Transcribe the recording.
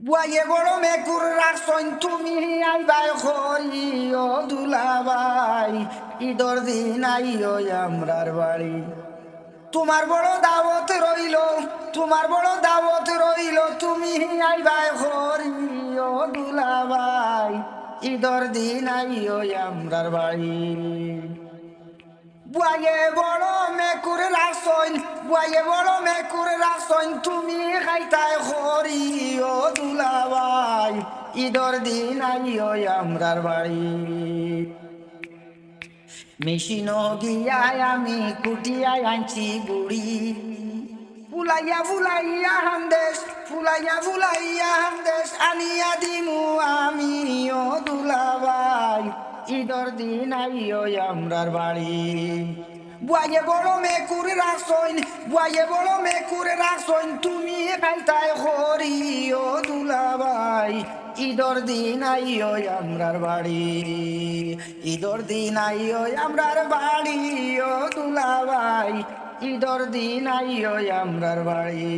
বুয়াইয়ে বড় মেকুর রাখছন তুমি আইবাই খরি ও দুলাবাই ঈদর দিন আইও আমরার বাড়ি। তোমার বড় দাওয়াত রইল, তোমার বড় দাওয়াত রইল, তুমি আইবাই খরি ও দুলাবাই ঈদর দিন আইও আমরার বাড়ি। বুয়াইয়ে বড় মেকুর রাখছন, বুয়াইয়ে বড় মেকুর রাখছন তুমি খাইতাই খরি ও দুলাবাই ঈদর দিন আইও আমরার বাড়ি। মেশিন গিয়ায় আমি কুটিয়ায় আনছি বুড়ি, ফুলাইয়া ফুলাইয়া হামদেশ, ফুলাইয়া ফুলাইয়া হামদেশ আনিয়া দিমু আমি ও দুলাবাই ঈদর দিন আইও আমরার বাড়ি। বুয়াইয়ে বড় মেকুর রাখছন, বুয়াইয়ে বড় মেকুর রাখছন তুমি খাইতাই খরি ও দুলাবাই ঈদর দিন আইও আমরার বাড়ি। ঈদর দিন আইও আমরার বাড়ি ও দুলাবাই ঈদর দিন আইও আমরার বাড়ি।